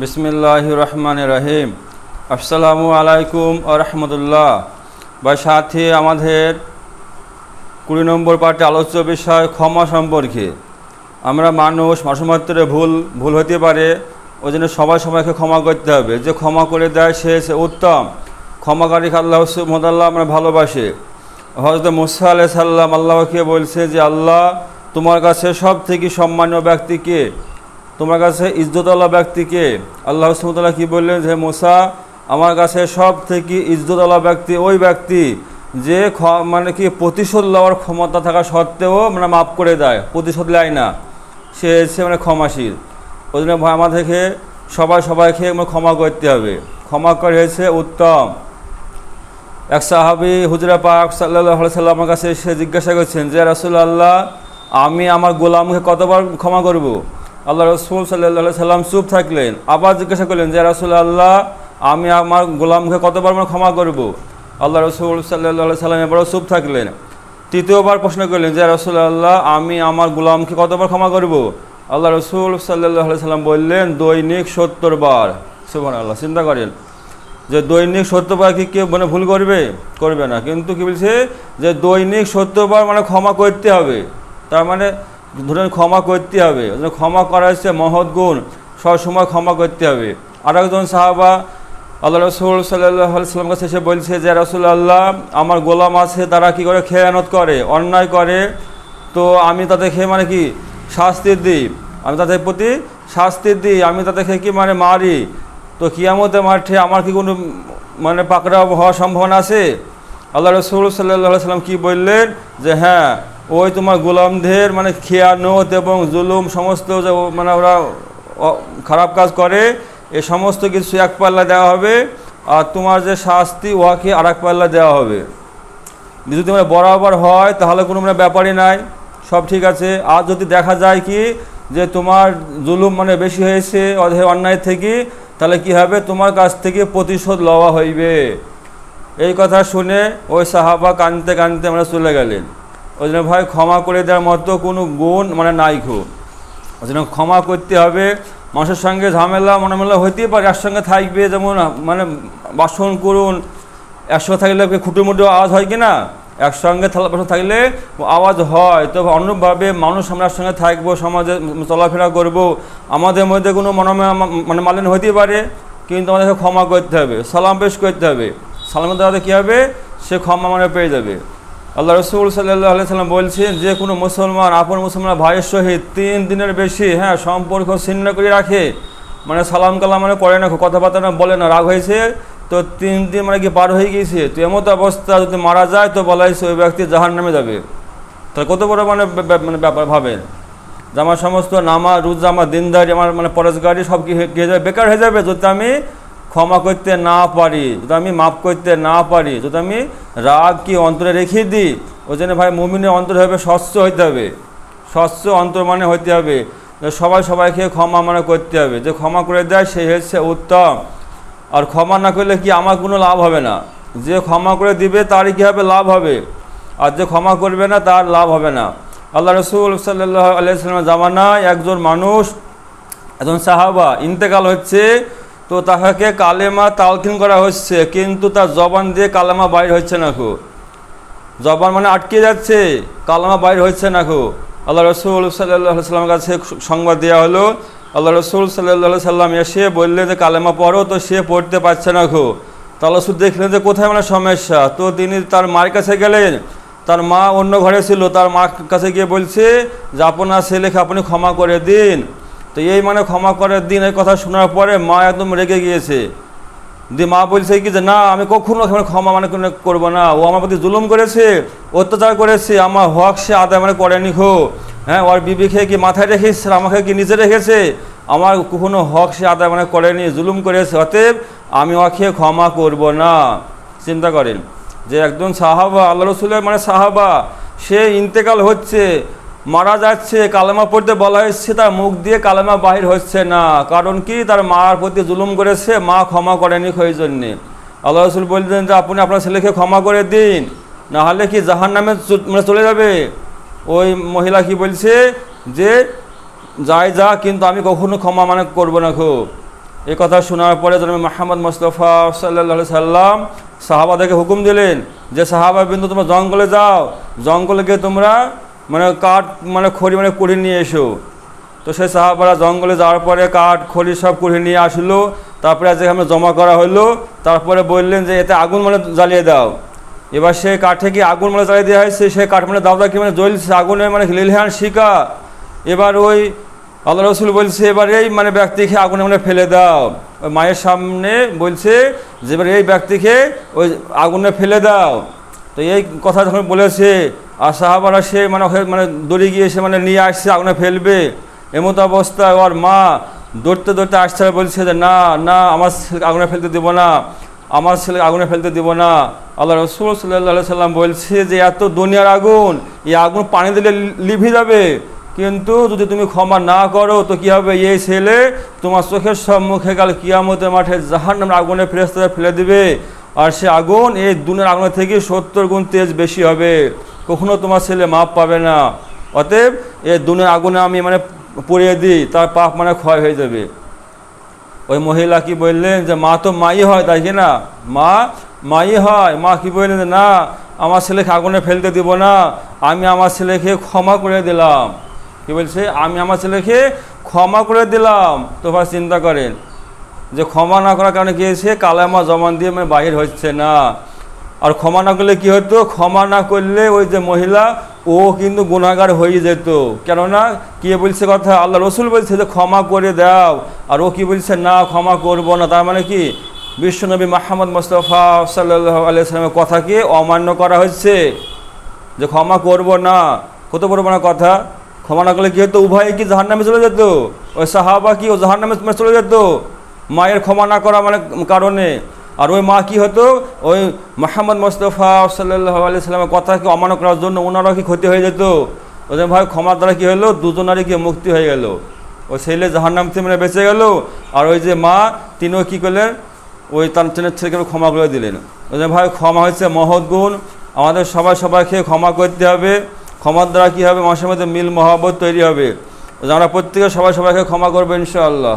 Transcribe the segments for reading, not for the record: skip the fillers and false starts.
বিসমিল্লাহির রহমানির রহিম। আসসালামু আলাইকুম ওয়া রাহমাতুল্লাহ। বা সাথে আমাদের 20 নম্বর পাঠে আলোচ্য বিষয় ক্ষমা সম্পর্কে। আমরা মানুষ মাত্র ভুল হতে পারে, ওই জন্য সবাইকে ক্ষমা করতে হবে। যে ক্ষমা করে দেয় সে উত্তম। ক্ষমাকারীকে আল্লাহ সুবহানাহু আমরা ভালোবাসে। হযরত মুসা আলাইহিস সালাম আল্লাহকে বলছে যে আল্লাহ, তোমার কাছে সব থেকে সম্মানীয় ব্যক্তিকে, তোমার কাছে ইজ্জতওয়ালা ব্যক্তিকে। আল্লাহ সুবহানাহু ওয়া তাআলা কি বললেন যে মুসা, আমার কাছে সব থেকে ইজ্জতওয়ালা ব্যক্তি ওই ব্যক্তি যে প্রতিশোধ লওয়ার ক্ষমতা থাকা সত্ত্বেও মাফ করে দেয়, প্রতিশোধ নেয় না, সে ক্ষমাশীল। ওই জন্য আমাদেরকে সবাইকে ক্ষমা করতে হবে। ক্ষমা করে হয়েছে উত্তম। এক সাহাবী হুজুরে পাক সাল্লাল্লাহু আলাইহি সাল্লামের কাছে এসে জিজ্ঞাসা করছেন যে রাসূলুল্লাহ, আমি আমার গোলামকে কতবার ক্ষমা করব? আল্লাহ রাসূল সাল্লাল্লাহু আলাইহি সাল্লাম চুপ থাকলেন। আবার জিজ্ঞাসা করলেন যে রাসূলুল্লাহ, আমি আমার গোলামকে কতবার ক্ষমা করব? আল্লাহ রাসূল সাল্লাল্লাহু আলাইহি সাল্লাম এবারও চুপ থাকলেন। তৃতীয়বার প্রশ্ন করলেন যে রাসূলুল্লাহ, আমি আমার গোলামকে কতবার ক্ষমা করব? আল্লাহ রাসূল সাল্লাল্লাহু আলাইহি সাল্লাম বললেন দৈনিক 70 বার। সুবহানাল্লাহ। চিন্তা করেন যে দৈনিক 70 বার কি কেউ ভুল করবে না, কিন্তু কি বলছে যে দৈনিক 70 বার ক্ষমা করতে হবে। তার ধরেন ক্ষমা করতে হবে। ক্ষমা করা হচ্ছে মহৎ গুণ, সবসময় ক্ষমা করতে হবে। আর একজন সাহাবা আল্লাহ রাসূল সাল্লাল্লাহু আলাইহি সাল্লাম কাছে এসে বলছে যে রাসূলুল্লাহ, আমার গোলাম আছে, তারা কি করে খেয়ানত করে, অন্যায় করে, তো আমি তাদেরকে শাস্তি দিই, আমি তাদের প্রতি শাস্তি দিই, আমি তাদেরকে কি মারি, তো কিয়ামতের মাঠে আমার কি কোনো পাকড়াও হওয়ার সম্ভাবনা আছে? আল্লাহ রাসূল সাল্লাল্লাহু আলাইহি সাল্লাম কি বললেন যে হ্যাঁ, ওই তোমার গোলামদের খেয়ানত এবং জুলুম সমস্ত যে ওরা খারাপ কাজ করে, এ সমস্ত কিছু এক পাল্লা দেওয়া হবে, আর তোমার যে শাস্তি উহাকে আর এক পাল্লা দেওয়া হবে। যদি বরাবর হয় তাহলে কোনো ব্যাপারই নাই, সব ঠিক আছে। আর যদি দেখা যায় কি যে তোমার জুলুম বেশি হয়েছে অন্যায় থেকে, তাহলে কি হবে, তোমার কাছ থেকে প্রতিশোধ লওয়া হইবে। এই কথা শুনে ওই সাহাবা কাঁদতে কাঁদতে চলে গেলেন। ওই জন্য ভাই, ক্ষমা করে দেওয়ার মতো কোনো গুণ নাই খুব। ওই জন্য ক্ষমা করতে হবে। মানুষের সঙ্গে ঝামেলা মনামেলা হইতেই পারে, একসঙ্গে থাকবে, যেমন বাসন করুন, একসঙ্গে থাকলে খুঁটোমুটো আওয়াজ হয় কি না, একসঙ্গে বাসন থাকলে আওয়াজ হয়। তো অনুরূপভাবে মানুষ আমরা একসঙ্গে থাকবো, সমাজে চলাফেরা করব, আমাদের মধ্যে কোনো মালিন্য হতেই পারে, কিন্তু আমাদেরকে ক্ষমা করতে হবে, সালাম পেশ করতে হবে। সালামের দ্বারা কী হবে, সে ক্ষমা পেয়ে যাবে। আল্লাহ রাসূল সাল্লাল্লাহু আলাইহি সাল্লাম বলছেন যে কোনো মুসলমান আপন মুসলমান ভাইয়ের সহিত 3 দিনের বেশি সম্পর্ক ছিন্ন করে রাখে, সালাম কালাম করে না, কথাবার্তা বলে না, রাগ হয়েছে, তো 3 দিন কি পার হয়ে গিয়েছে, তো এমত অবস্থা যদি মারা যায় তো বলা হয়েছে ওই ব্যক্তি জাহান্নামে যাবে। তাহলে কত বড় ব্যাপার ভাবেন যে আমার সমস্ত নামাজ রোজা, আমার দিনদারি, আমার পরেশগারি সব কি হয়ে যাবে, বেকার হয়ে যাবে যদি আমি ক্ষমা করতে না পারি, যদি আমি মাফ করতে না পারি, যদি আমি রাগ কি অন্তরে রেখে দিই। ওই জন্য ভাই, মুমিনের অন্তর হবে স্বচ্ছ হইতে হবে, স্বচ্ছ অন্তর হইতে হবে। সবাইকে ক্ষমা করতে হবে। যে ক্ষমা করে দেয় সে হচ্ছে উত্তম। আর ক্ষমা না করলে কি আমার কোনো লাভ হবে না। যে ক্ষমা করে দিবে তারই কী হবে, লাভ হবে, আর যে ক্ষমা করবে না তার লাভ হবে না। আল্লাহ রাসূল সাল্লাল্লাহু আলাইহি সাল্লামের জামানায় একজন সাহাবা ইন্তেকাল হচ্ছে, তো তাকে কালেমা তালকিন করা হচ্ছে, কিন্তু তার জবান দিয়ে কালেমা বাইর হচ্ছে না, জবান আটকে যাচ্ছে, কালেমা বাইর হচ্ছে না। আল্লাহ রাসূল সাল্লাল্লাহু আলাইহি সাল্লামের কাছে সংবাদ দেওয়া হলো। আল্লাহ রাসূল সাল্লাল্লাহু আলাইহি সাল্লাম এসে বললেন যে কালেমা পড়ো, তো সে পড়তে পারছে না। তাহলে শুধু দেখলেন যে কোথায় সমস্যা, তো তিনি তার মায়ের কাছে গেলেন। তার মা অন্য ঘরে ছিল, তার মার কাছে গিয়ে বলছে যে আপনার ছেলেকে আপনি ক্ষমা করে দিন। তো এই ক্ষমা করে দিন, এই কথা শোনার পরে মা একদম রেগে গিয়েছে। দিয়ে মা বলছে কি যে না, আমি কখনো ক্ষমা করবো না, ও আমার প্রতি জুলুম করেছে, অত্যাচার করেছে, আমার হক সে আদায় করেনি। হ্যাঁ, ওর বিবিকে কি মাথায় রেখেছে, আমাকে কি নিচে রেখেছে, আমার কখনো হক সে আদায় করেনি, জুলুম করেছে, অতএব আমি ওকে ক্ষমা করব না। চিন্তা করেন যে একজন সাহাবা, আল্লাহ রাসূলের সাহাবা, সে ইন্তেকাল হচ্ছে, মারা যাচ্ছে, কালেমা পড়তে বলা হচ্ছে, তার মুখ দিয়ে কালেমা বাহির হচ্ছে না। কারণ কি, তার মার প্রতি জুলুম করেছে, মা ক্ষমা করেনি। ওই জন্যে আল্লাহ রাসূল বললেন যে আপনি আপনার ছেলেকে ক্ষমা করে দিন, না হলে কি জাহান্নামে চলে যাবে। ওই মহিলা কি বলছে যে যা, কিন্তু আমি কখনো ক্ষমা করবো না। এই কথা শোনার পরে জনাবে মুহাম্মদ মুস্তাফা সাল্লাল্লাহু আলাইহি সাল্লাম সাহাবাদেরকে হুকুম দিলেন যে সাহাবা বিন্দু তোমরা জঙ্গলে যাও, জঙ্গলে গিয়ে তোমরা মানে কাঠ মানে খড়ি মানে কুড়িয়ে নিয়ে এসো। তো সেই সাহাবারা জঙ্গলে যাওয়ার পরে কাঠ খড়ি সব কুড়িয়ে নিয়ে আসলো। তারপরে যেখানে জমা করা হলো, তারপরে বললেন যে এতে আগুন মানে জ্বালিয়ে দাও। এবার সে কাঠে কি আগুন মানে জ্বালিয়ে দেওয়া হয়েছে, সে কাঠ মানে দাও কি মানে জ্বলছে আগুনে মানে লিলহান শিকা। এবার ওই আল্লাহ রসুল বলছে এবার এই মানে ব্যক্তিকে আগুনে মানে ফেলে দাও। ওই মায়ের সামনে বলছে যে এবার এই ব্যক্তিকে ওই আগুনে ফেলে দাও। তো এই কথা যখন বলেছে আর সাহাবারা সে মানে মানে দৌড়ে গিয়ে সে মানে নিয়ে আসছে আগুনে ফেলবে, এমতো অবস্থায় ওর মা দৌড়তে দৌড়তে আসতে বলছে যে না না, আমার ছেলেকে আগুনে ফেলতে দেবো না, আমার ছেলেকে আগুনে ফেলতে দেবো না। আল্লাহ রসুল সাল্লাল্লাহু সাল্লাম বলছে যে এত দুনিয়ার আগুন, এই আগুন পানি দিলে লিভে যাবে, কিন্তু যদি তুমি ক্ষমা না করো তো কী হবে, এই ছেলে তোমার চোখের সম্মুখে কাল কিয়ামতের মাঠে জাহান্নামের আগুনে ফেরেশতারা ফেলে দিবে, আর সে আগুন এই দুনিয়ার আগুনের থেকে 70 গুণ তেজ বেশি হবে, কখনো তোমার ছেলে মাপ পাবে না। অতএব এই দুনিয়ার আগুনে আমি মানে পুড়িয়ে দিই, তার পাপ মানে ক্ষয় হয়ে যাবে। ওই মহিলা কি বললেন যে মা তো মাই হয়, তাই কি না, মা মাই হয়। মা কি বললেন যে না, আমার ছেলেকে আগুনে ফেলতে দিব না, আমি আমার ছেলেকে ক্ষমা করে দিলাম। কি বলছে, আমি আমার ছেলেকে ক্ষমা করে দিলাম। তো ভাই চিন্তা করেন যে ক্ষমা না করার কারণে কী হয়েছে, কালেমা জবান দিয়ে মানে বাহির হচ্ছে না। আর ক্ষমা না করলে কি হতো, ক্ষমা না করলে ওই যে মহিলা ও কিন্তু গুনাহগার হয়ে যেত। কেননা কি বলছে কথা, আল্লাহ রসুল বলছে যে ক্ষমা করে দাও, আর ও কি বলছে না ক্ষমা করব না। তার মানে কি বিশ্বনবী মুহাম্মদ মুস্তাফা সাল্লাল্লাহু আলাইহি সাল্লামের কথাকে অমান্য করা হচ্ছে, যে ক্ষমা করব না, কত বড় বড় কথা। ক্ষমা না করলে কি হতো, উভয়ে কি জাহান্নামে চলে যেত, ওই সাহাবা কি ও জাহান্নামে চলে যেত মায়ের ক্ষমা না করা মানে কারণে। আর ওই মা কি হতো, ওই মুহাম্মদ মুস্তাফা সাল্লাল্লাহু আলাইহি সাল্লামের কথাকে অমান্য করার জন্য ওনারা কি ক্ষতি হয়ে যেত। ওদের ভাই ক্ষমার দ্বারা কী হলো, দুজনারই কি মুক্তি হয়ে গেল, ওই ছেলে জাহান্নাম থেকে মানে বেঁচে গেল, আর ওই যে মা তিনিও কী করলেন, ওই তার ছেলেকে ক্ষমা করে দিলেন। ওদের ভাই ক্ষমা হচ্ছে মহৎ গুণ, আমাদের সবাইকে ক্ষমা করতে হবে। ক্ষমার দ্বারা কী হবে, মানুষের মধ্যে মিল মহব্বত তৈরি হবে। আমরা প্রত্যেকে সবাইকে ক্ষমা করবো ইনশাআল্লাহ।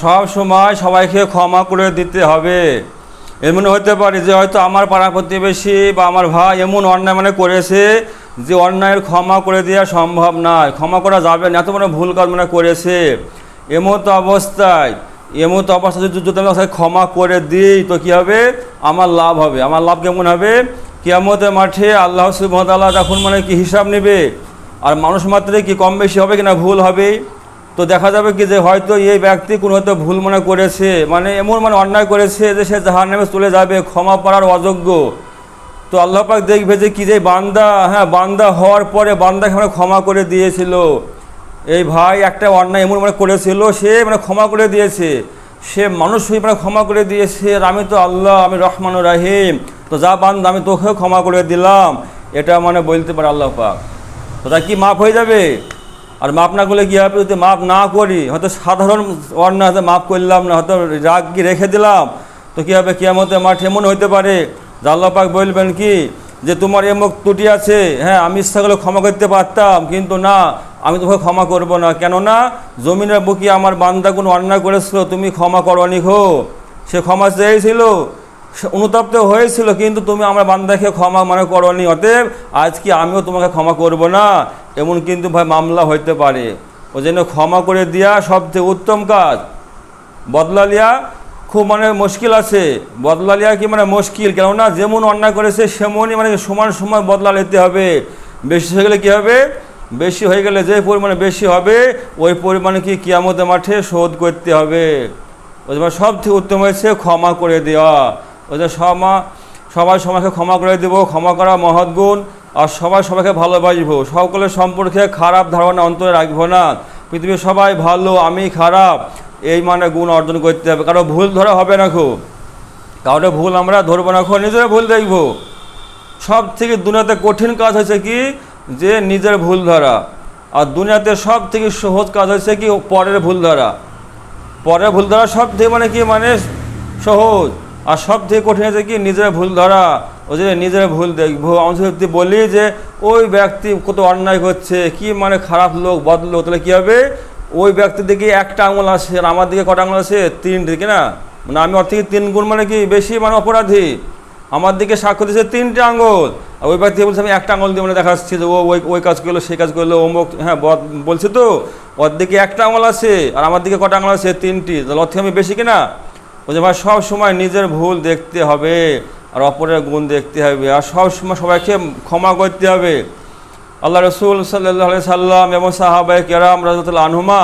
সব সময় সবাইকে ক্ষমা করে দিতে হবে। এমন হতে পারে যে হয়তো আমার পাড়া প্রতিবেশী বা আমার ভাই এমন অন্যায় মানে করেছে যে অন্যায়ের ক্ষমা করে দেওয়া সম্ভব নয়, ক্ষমা করা যাবে না, এত মানে ভুল কাজ মানে করেছে। এমতো অবস্থায় যদি আমি ক্ষমা করে দিই তো কী হবে, আমার লাভ হবে। আমার লাভ কেমন হবে, কিয়ামতের মাঠে আল্লাহ সুবহানাহু ওয়া তাআলা যখন মানে কি হিসাব নেবে, আর মানুষ মাত্রে কি কম বেশি হবে কিনা, ভুল হবে। তো দেখা যাবে কি যে হয়তো এই ব্যক্তি কোনো হয়তো ভুল মনে করেছে, মানে এমন মানে অন্যায় করেছে যে সে জাহান্নামে চলে যাবে, ক্ষমা পাওয়ার অযোগ্য। তো আল্লাহ পাক দেখবে যে কি যে বান্দা, বান্দা হওয়ার পরে বান্দাকে মানে ক্ষমা করে দিয়েছিল। এই ভাই একটা অন্যায় এমন মানে করেছিল, সে মানে ক্ষমা করে দিয়েছে, সে মানুষ হয়ে মানে ক্ষমা করে দিয়েছে। আর আমি তো আল্লাহ, আমি রহমানুর রাহিম, তো যা বান্দা আমি তোকেও ক্ষমা করে দিলাম, এটা মানে বলতে পারে আল্লাহ পাক। তো তা কি মাফ হয়ে যাবে? আর মাপ না করলে কী হবে, যদি মাপ না করি, হয়তো সাধারণ অন্যায় হয়তো মাফ করলাম না, হয়তো রাগ কি রেখে দিলাম, তো কী হবে, কিয়ামতের মাঠে এমন হইতে পারে যে আল্লাহ পাক বলবেন কি যে তোমার এমক ত্রুটি আছে, আমি ইচ্ছা করলে ক্ষমা করতে পারতাম, কিন্তু না, আমি তোমাকে ক্ষমা করব না। কেননা জমিনের বুকে আমার বান্দা কোনো অন্যায় করেছিল, তুমি ক্ষমা করনি গো। সে ক্ষমা চেয়েছিল, সে অনুতপ্ত হয়েছিল, কিন্তু তুমি আমার বান্দাকে ক্ষমা মানে করনি, অতএব আজকে আমিও তোমাকে ক্ষমা করব না, এমন কিন্তু ভাই মামলা হইতে পারে। ওই জন্য ক্ষমা করে দেওয়া সবচেয়ে উত্তম কাজ। বদলা লিয়া খুব মানে মুশকিল আছে, বদলা লিয়া কি মানে মুশকিল, কেননা যেমন অন্যায় করেছে সেমনই মানে সমান সময় বদলা নিতে হবে। বেশি হয়ে গেলে কী হবে, বেশি হয়ে গেলে যে পরিমাণে বেশি হবে ওই পরিমাণে কি কিয়ামতের মাঠে শোধ করতে হবে। ওই জন্য সবচেয়ে উত্তম হয়েছে ক্ষমা করে দেওয়া। ওই জন্য সবাইকে ক্ষমা করে দেবো, ক্ষমা করা মহৎ গুণ। আর সবাইকে ভালোবাসবো, সকলের সম্পর্কে খারাপ ধারণা অন্তরে রাখবো না। পৃথিবীর সবাই ভালো, আমি খারাপ, এই মানে গুণ অর্জন করতে হবে। কারো ভুল ধরা হবে না, কারো ভুল আমরা ধরবো না, নিজের ভুল দেখবো। সব থেকে দুনিয়াতে কঠিন কাজ হয়েছে কি, যে নিজের ভুল ধরা। আর দুনিয়াতে সব থেকে সহজ কাজ হয়েছে কি, পরের ভুল ধরা। পরের ভুল ধরা সব থেকে মানে কি মানে সহজ, আর সব থেকে কঠিন হয়েছে কি নিজের ভুল ধরা। ওই যে নিজের ভুল দেখবো। আমি যদি বলি যে ওই ব্যক্তি কত অন্যায় করছে, কি মানে খারাপ লোক, বদলোক, তাহলে কী হবে, ওই ব্যক্তির দিকে একটা আঙুল আছে আর আমার দিকে কটা আঙুল আছে? তিনটে, কি না? মানে আমি ওর থেকে 3 গুণ মানে কি বেশি মানে অপরাধী। আমার দিকে সাক্ষ্য দিয়েছে 3টে আঙুল, আর ওই ব্যক্তি বলছে আমি একটা আঙুল দিয়ে মানে দেখাচ্ছি যে ও ওই কাজ করলো, সেই কাজ করলো, অমুক, হ্যাঁ বলছে তো ওর দিকে একটা আঙুল আছে আর আমার দিকে কটা আঙুল আছে? 3টি। তাহলে ওর থেকে আমি বেশি, কিনা? বলছে ভাই সব সময় নিজের ভুল দেখতে হবে আর অপরের গুণ দেখতে হবে, আর সব সময় সবাইকে ক্ষমা করতে হবে। আল্লাহ রসুল সাল্লাল্লাহু আলাইহি সাল্লাম এবং সাহাবায়ে কেরাম রাদিয়াল্লাহু আনহুমা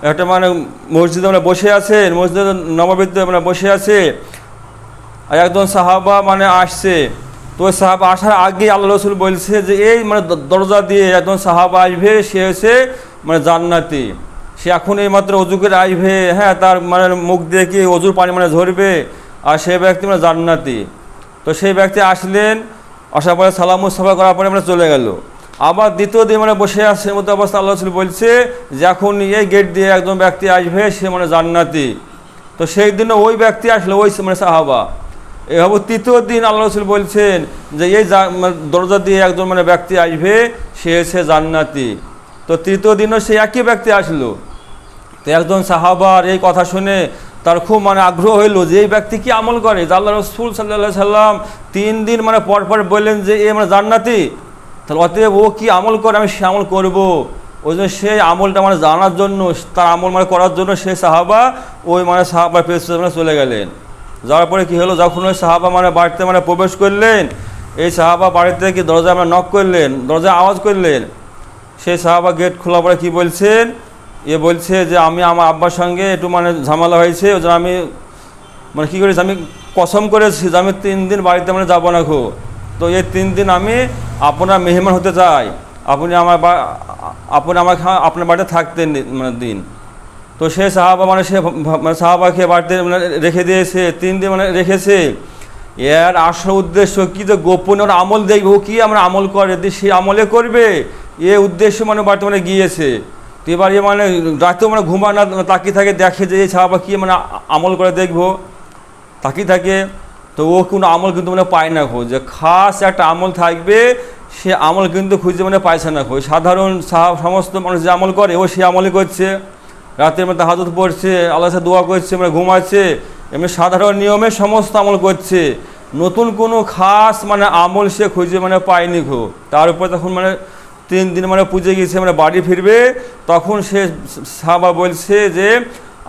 একটা মানে মসজিদে মানে বসে আছেন, মসজিদ নববীতে মানে বসে আছে, আর একজন সাহাবা মানে আসছে। তো ওই সাহাবা আসার আগে আল্লাহ রসুল বলছে যে এই মানে দরজা দিয়ে একজন সাহাবা আসবে, সে হচ্ছে মানে জান্নাতি, সে এখন এই মাত্র অজু করে আসবে, হ্যাঁ তার মানে মুখ দিয়ে কি অজুর পানি মানে ঝরবে, আর সেই ব্যক্তি মানে জান্নাতি। তো সেই ব্যক্তি আসলেন, আসার পরে সালাম মুস্তাফা করার পরে মানে চলে গেল। আবার দ্বিতীয় দিন মানে বসে আসছে মতো অবস্থা আল্লাহ রসুল বলছে যে এখন এই গেট দিয়ে একজন ব্যক্তি আসবে, সে মানে জান্নাতি। তো সেই দিনে ওই ব্যক্তি আসলে ওই মানে সাহাবা। এভাবে তৃতীয় দিন আল্লাহ রসুল বলছেন যে এই দরজা দিয়ে একজন মানে ব্যক্তি আসবে, সে হচ্ছে জান্নাতি। তো তৃতীয় দিনও সে একই ব্যক্তি আসলো। তো একজন সাহাবার এই কথা শুনে তার খুব মানে আগ্রহ হইলো যে এই ব্যক্তি কি আমল করে, যে আল্লাহ রসুল সাল্লাল্লাহু আলাইহি সাল্লাম 3 দিন মানে পর পর বললেন যে এ মানে জান্নাতি, তাহলে অতএব ও কি আমল করে, আমি সে আমল করবো। ওই জন্য সেই আমলটা মানে জানার জন্য, তার আমল মানে করার জন্য সেই সাহাবা ওই মানে সাহাবার পেছনে মানে চলে গেলেন। যাওয়ার পরে কী হলো, যখন ওই সাহাবা মানে বাড়িতে মানে প্রবেশ করলেন, এই সাহাবা বাড়িতে কি দরজায় মানে নক করলেন, দরজায় আওয়াজ করলেন। সেই সাহাবা গেট খোলার পরে কী বলছেন, এ বলছে যে আমি আমার আব্বার সঙ্গে একটু মানে ঝামেলা হয়েছে, ওই জন্য আমি মানে কী করেছি, আমি কসম করেছি যে আমি 3 দিন বাড়িতে মানে যাবো না খো। তো এই 3 দিন আমি আপনার মেহমান হতে চাই, আপনি আপনার বাড়িতে থাকতেন মানে দিন। তো সে সাহাবা মানে সে মানে সাহাবাকে বাড়িতে মানে রেখে দিয়েছে, 3 দিন মানে রেখেছে। এর আসল উদ্দেশ্য কি, যে গোপনে ওরা আমল দেখবে, ও কি আমরা আমল করে দিয়ে সে আমলে করবে, এ উদ্দেশ্য মানে বাড়িতে মানে গিয়েছে। তো এবার এ মানে রাতেও মানে ঘুমায় না, তাকিয়ে থাকে, দেখে যে এই সাহাবা কি মানে আমল করে দেখবো, তাকিয়ে থাকে। তো ও কোনো আমল কিন্তু মানে পায় না খো, যে খাস একটা আমল থাকবে, সে আমল কিন্তু খুঁজে মানে পাইছে না খো। সাধারণ সমস্ত মানুষ যে আমল করে ও সে আমলই করছে, রাতের মধ্যে হাজত পড়ছে, আল্লাহর সাথে দোয়া করছে, মানে ঘুমাচ্ছে, এমনি সাধারণ নিয়মে সমস্ত আমল করছে, নতুন কোনো খাস মানে আমল সে খুঁজে মানে পায়নি খো। তার উপর তখন মানে 3 দিন মানে পুজো গিয়েছে, মানে বাড়ি ফিরবে, তখন সে সাহাবা বলছে যে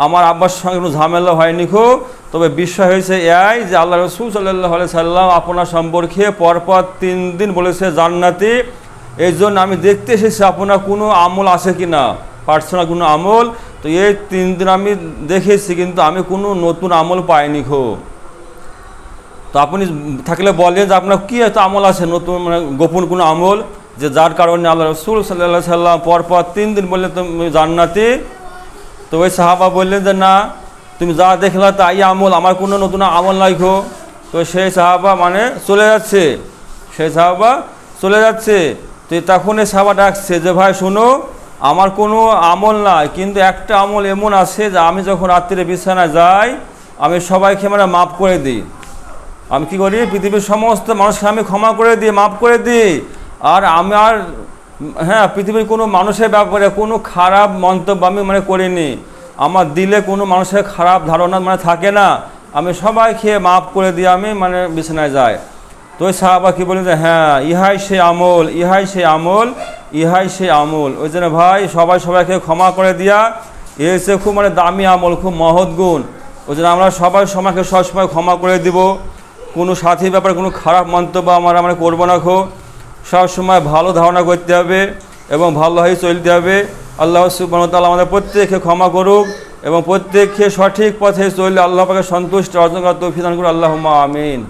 আমার আব্বার সঙ্গে কোনো ঝামেলা হয়নি খো, তবে বিষয় হয়েছে এই যে আল্লাহ রসুল সাল্লাল্লাহু আলাইহি সাল্লাম আপনার সম্পর্কে পরপর 3 দিন বলেছে জান্নাতি, এই জন্য আমি দেখতে এসেছি আপনার কোনো আমল আছে কি না, পার্সোনাল কোনো আমল। তো এই 3 দিন আমি দেখেছি, কিন্তু আমি কোনো নতুন আমল পাইনি খো। তো আপনি থাকলে বলেন যে আপনার কী হয়তো আমল আছে নতুন মানে গোপন কোনো আমল, যে যার কারণে আল্লাহ রসুল সাল্লাল্লাহু আলাইহি সাল্লাম পরপর 3 দিন বললেন তুমি জান্নাতি। তো ওই সাহাবা বললেন যে না, তুমি যা দেখলা তাই আমল, আমার কোনো নতুন আমল নাই খো। তো সেই সাহাবা মানে চলে যাচ্ছে, তো তখন এই সাহাবা ডাকছে যে ভাই শোনো, আমার কোনো আমল নাই, কিন্তু একটা আমল এমন আছে যে আমি যখন রাত্রিরে বিছানায় যাই, আমি সবাইকে মানে মাফ করে দিই। আমি কি করি, পৃথিবীর সমস্ত মানুষকে আমি ক্ষমা করে দিই, মাফ করে দিই। আর আমার হ্যাঁ পৃথিবীর কোনো মানুষের ব্যাপারে কোনো খারাপ মন্তব্য আমি মানে করিনি, আমার দিলে কোনো মানুষের খারাপ ধারণা মানে থাকে না, আমি সবাইকে মাফ করে দিয়ে আমি মানে বিছানায় যাই। তো ওই সাহাবা কি বলেন যে হ্যাঁ ইহাই সে আমল, ইহাই সে আমল। ওই জন্য ভাই সবাইকে ক্ষমা করে দিয়া এসে খুব মানে দামি আমল, খুব মহৎ গুণ। ওই জন্য আমরা সবাইকে সবসময় ক্ষমা করে দিব, কোনো সাথীর ব্যাপারে কোনো খারাপ মন্তব্য আমরা করবো না খো, সবসময় ভালো ধারণা করতে হবে এবং ভালোভাবে চলতে হবে। আল্লাহ সুবহানাহু ওয়া তাআলা আমাদের প্রত্যেককে ক্ষমা করুক এবং প্রত্যেককে সঠিক পথে চললে আল্লাহ পাকের সন্তুষ্টি অর্জন করার তৌফিক দান করুন। আল্লাহুম্মা আমিন।